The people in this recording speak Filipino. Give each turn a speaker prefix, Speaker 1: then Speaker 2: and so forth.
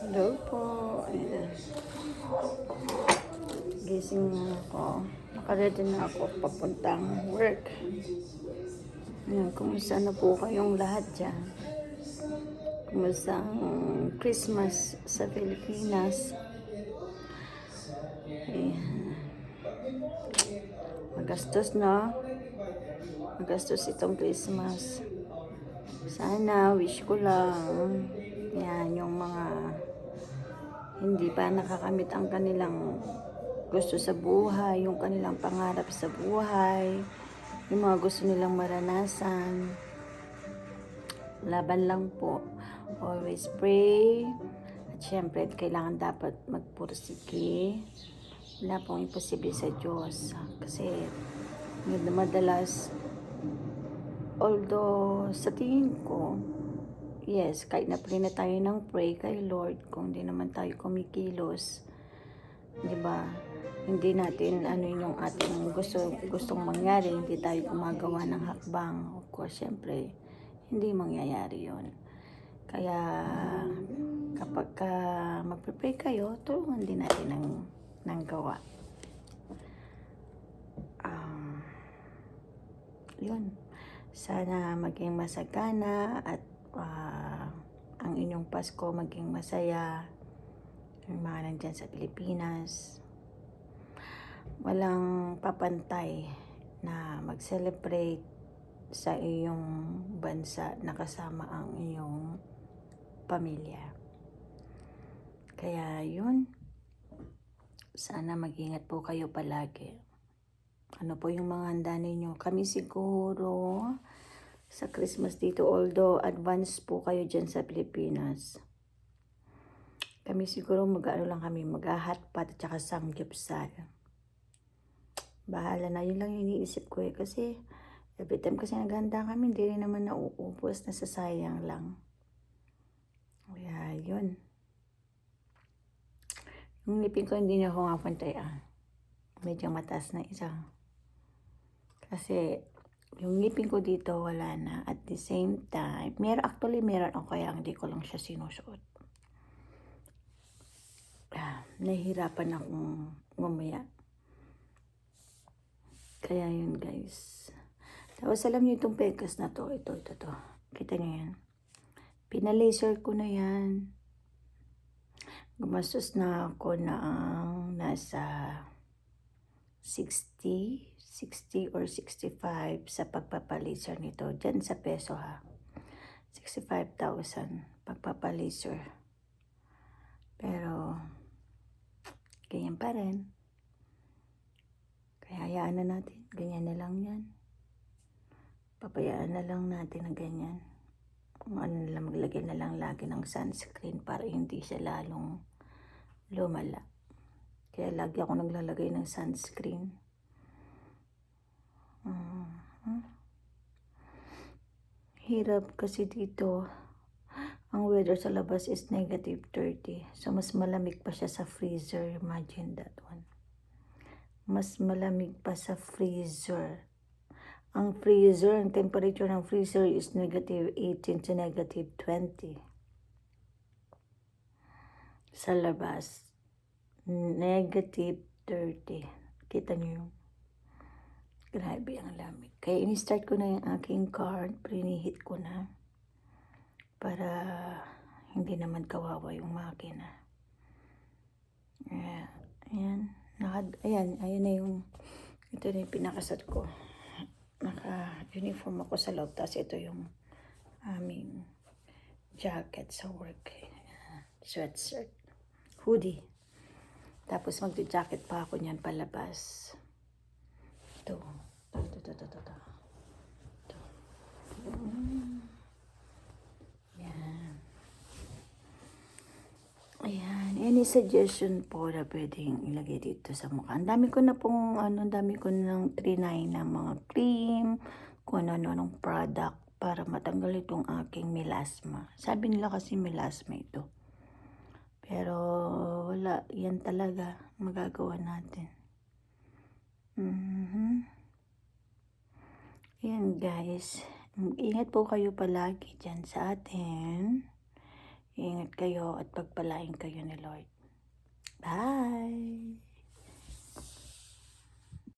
Speaker 1: Hello po. Ayan. Gising na ako. Nakaready na ako papuntang work. Ayan, kumusta na po kayong lahat dyan? Kumusta ang Christmas sa Pilipinas? Ayan. Magastos na. Magastos itong Christmas. Sana, wish ko lang. Yan, yung mga hindi pa nakakamit ang kanilang gusto sa buhay, yung kanilang pangarap sa buhay, yung mga gusto nilang maranasan. Laban lang po. Always pray. At syempre, kailangan dapat magpursige. Wala pong imposible sa Diyos. Kasi, madalas, although sa tingin ko, yes, kahit na-pray na tayo ng pray kay Lord, kung hindi naman tayo kumikilos, di ba? Hindi natin ano yung ating gustong mangyari, hindi tayo gumagawa ng hakbang. Of course, syempre, hindi mangyayari yon. Kaya kapag magpe-pray kayo, tulungan din natin ng gawa. Yun. Sana maging masagana at ang inyong Pasko maging masaya. Yung mga nandyan sa Pilipinas, walang papantay na mag-celebrate sa iyong bansa na kasama ang iyong pamilya. Kaya yun, sana mag-ingat po kayo palagi. Ano po yung mga handa ninyo? Kami siguro sa Christmas dito, although advance po kayo dyan sa Pilipinas, kami siguro mag-hotpot at saka samgyupsal. Bahala na, yun lang yung iniisip ko kasi every time kasi naghanda kami, hindi rin naman nauubos, nasasayang lang. Kaya yun. Yung ngipin ko hindi na ako nga pantay medyo mataas na isa. Kasi yung ngipin ko dito wala na. At the same time, meron ako kaya hindi ko lang siya sinusuot. Nahihirapan akong mamaya. Kaya yun guys. Tapos alam niyo itong pekas na to. Ito. Kita niyo yan. Pinalaser ko na yan. Gumastos na ako ng nasa 60 or 65 sa pagpapalaser nito. Diyan sa peso 65,000 pagpapalaser. Pero, ganyan pa rin. Kaya hayaan na natin. Ganyan na lang yan. Papayaan na lang natin na ganyan. Kung ano na lang, maglagay na lang lagi ng sunscreen para hindi siya lalong lumala. Kaya lagi ako naglalagay ng sunscreen. Hirap kasi dito. Ang weather sa labas is -30. So, mas malamig pa siya sa freezer. Imagine that one. Mas malamig pa sa freezer. Ang temperature ng freezer is -18 to -20. Sa labas, -30. Kita niyo yung grabe ang lamig. Kaya ini-start ko na yung aking card, prinihit ko na para hindi naman kawawa yung makina. Ayan na yung, ito na yung pinakasat ko. Naka-uniform ako sa loob, tapos ito yung aming jacket sa work. Sweatshirt. Hoodie. Tapos magja-jacket pa ako niyan palabas. Ito. Ayan. Any suggestion po na pwedeng ilagay dito sa mukha? Ang dami ko nang trinay na mga cream, kung ano-anong product para matanggal itong aking melasma. Sabi nila kasi melasma ito. Pero wala, yan talaga magagawa natin. Yan guys, ingat po kayo palagi dyan sa atin. Ingat kayo at pagpalain kayo ni Lord. Bye!